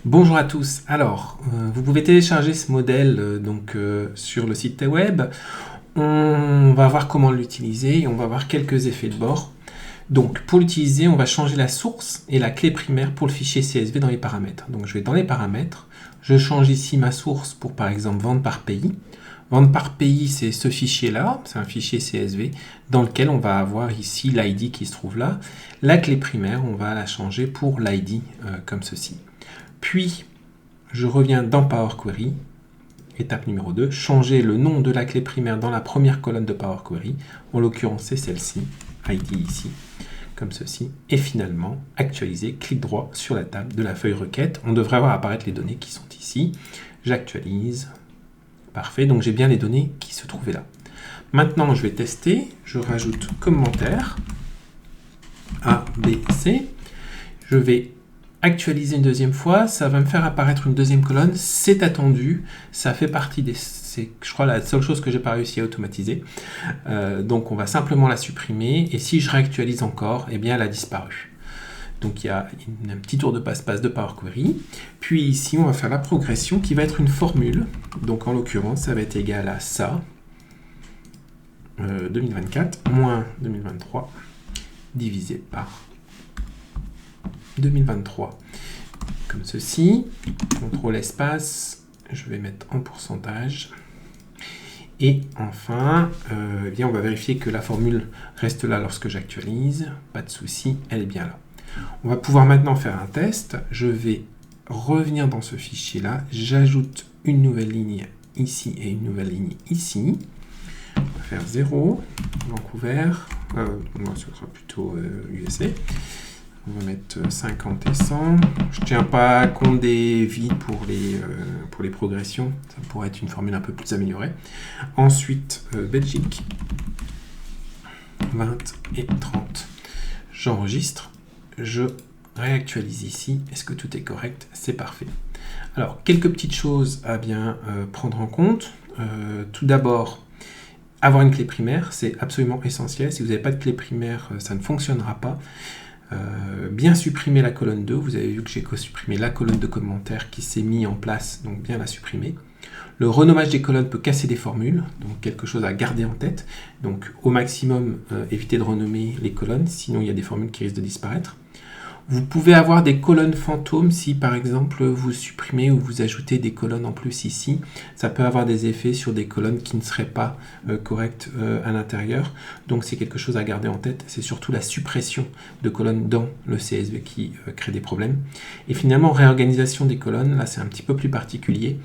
Bonjour à tous. Alors, vous pouvez télécharger ce modèle sur le site web. On va voir comment l'utiliser et on va voir quelques effets de bord. Donc, pour l'utiliser, on va changer la source et la clé primaire pour le fichier CSV dans les paramètres. Donc, je vais dans les paramètres. Je change ici ma source pour, par exemple, vente par pays. Vente par pays, c'est ce fichier-là. C'est un fichier CSV dans lequel on va avoir ici l'ID qui se trouve là. La clé primaire, on va la changer pour l'ID comme ceci. Puis, je reviens dans Power Query, étape numéro 2, changer le nom de la clé primaire dans la première colonne de Power Query, en l'occurrence c'est celle-ci, ID ici, comme ceci, et finalement, actualiser, clic droit sur la table de la feuille requête, on devrait voir apparaître les données qui sont ici, j'actualise, parfait, donc j'ai bien les données qui se trouvaient là. Maintenant, je vais tester, je rajoute commentaire, A, B, C, je vais actualiser une deuxième fois, ça va me faire apparaître une deuxième colonne, c'est attendu, ça fait partie des... C'est, je crois, la seule chose que j'ai pas réussi à automatiser. Donc on va simplement la supprimer, et si je réactualise encore, eh bien elle a disparu. Donc il y a un petit tour de passe-passe de Power Query. Puis ici, on va faire la progression qui va être une formule. Donc en l'occurrence, ça va être égal à ça, 2024 moins 2023, divisé par 2023, comme ceci, contrôle espace, je vais mettre en pourcentage, et enfin, eh bien on va vérifier que la formule reste là lorsque j'actualise, pas de souci, elle est bien là. On va pouvoir maintenant faire un test, je vais revenir dans ce fichier-là, j'ajoute une nouvelle ligne ici et une nouvelle ligne ici, on va faire 0, Vancouver, moi ce sera plutôt USA, on va mettre 50 et 100. Je ne tiens pas compte des vides pour les progressions. Ça pourrait être une formule un peu plus améliorée. Ensuite, Belgique. 20 et 30. J'enregistre. Je réactualise ici. Est-ce que tout est correct? C'est parfait. Alors, quelques petites choses à bien prendre en compte. Tout d'abord, avoir une clé primaire, c'est absolument essentiel. Si vous n'avez pas de clé primaire, ça ne fonctionnera pas. Bien supprimer la colonne 2, vous avez vu que j'ai supprimé la colonne de commentaires qui s'est mis en place, donc bien la supprimer. Le renommage des colonnes peut casser des formules, donc quelque chose à garder en tête. Donc au maximum, évitez de renommer les colonnes, sinon il y a des formules qui risquent de disparaître. Vous pouvez avoir des colonnes fantômes si par exemple vous supprimez ou vous ajoutez des colonnes en plus ici. Ça peut avoir des effets sur des colonnes qui ne seraient pas correctes à l'intérieur. Donc c'est quelque chose à garder en tête. C'est surtout la suppression de colonnes dans le CSV qui crée des problèmes. Et finalement, réorganisation des colonnes, là c'est un petit peu plus particulier.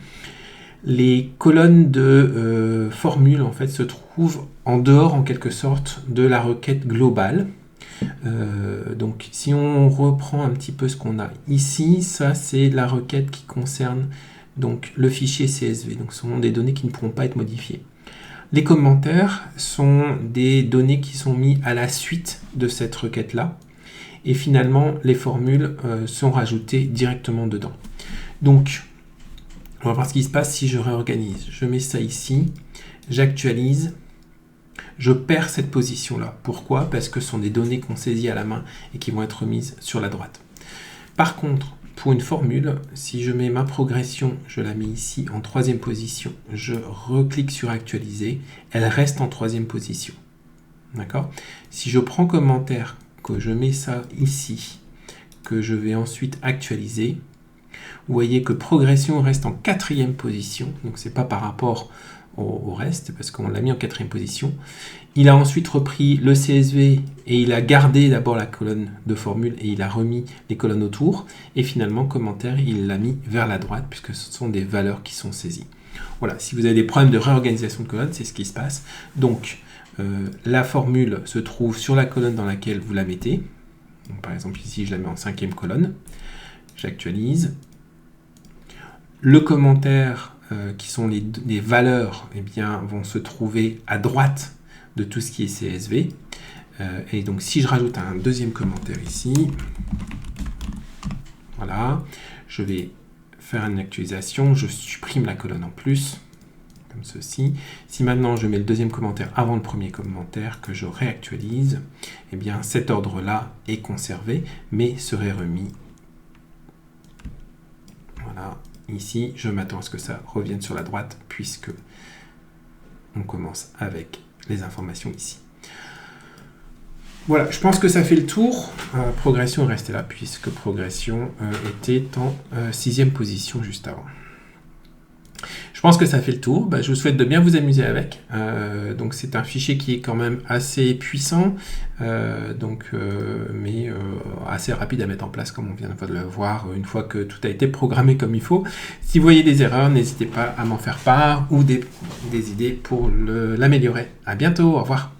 Les colonnes de formules en fait se trouvent en dehors en quelque sorte de la requête globale. Donc si on reprend un petit peu ce qu'on a ici, ça c'est la requête qui concerne donc le fichier CSV, donc ce sont des données qui ne pourront pas être modifiées. Les commentaires sont des données qui sont mises à la suite de cette requête là, et finalement les formules sont rajoutées directement dedans. Donc on va voir ce qui se passe si je réorganise. Je mets ça ici, j'actualise. Je perds cette position-là. Pourquoi? Parce que ce sont des données qu'on saisit à la main et qui vont être mises sur la droite. Par contre, pour une formule, si je mets ma progression, je la mets ici en troisième position, je reclique sur actualiser, elle reste en troisième position. D'accord? Si je prends commentaire, que je mets ça ici, que je vais ensuite actualiser, vous voyez que progression reste en quatrième position, donc c'est pas par rapport au reste, parce qu'on l'a mis en quatrième position. Il a ensuite repris le CSV et il a gardé d'abord la colonne de formule et il a remis les colonnes autour. Et finalement, commentaire, il l'a mis vers la droite puisque ce sont des valeurs qui sont saisies. Voilà, si vous avez des problèmes de réorganisation de colonne, c'est ce qui se passe. Donc, la formule se trouve sur la colonne dans laquelle vous la mettez. Donc, par exemple, ici, je la mets en cinquième colonne. J'actualise. Le commentaire qui sont les valeurs, eh bien, vont se trouver à droite de tout ce qui est CSV. Et donc, si je rajoute un deuxième commentaire ici, voilà, je vais faire une actualisation, je supprime la colonne en plus, comme ceci. Si maintenant je mets le deuxième commentaire avant le premier commentaire, que je réactualise, eh bien, cet ordre-là est conservé, mais serait remis ici, je m'attends à ce que ça revienne sur la droite, puisque on commence avec les informations ici. Voilà, je pense que ça fait le tour. Progression est restée là, puisque progression était en 6e position juste avant. Je pense que ça fait le tour. Je vous souhaite de bien vous amuser avec. Donc c'est un fichier qui est quand même assez puissant, mais assez rapide à mettre en place, comme on vient de le voir, une fois que tout a été programmé comme il faut. Si vous voyez des erreurs, n'hésitez pas à m'en faire part ou des idées pour l'améliorer. À bientôt, au revoir.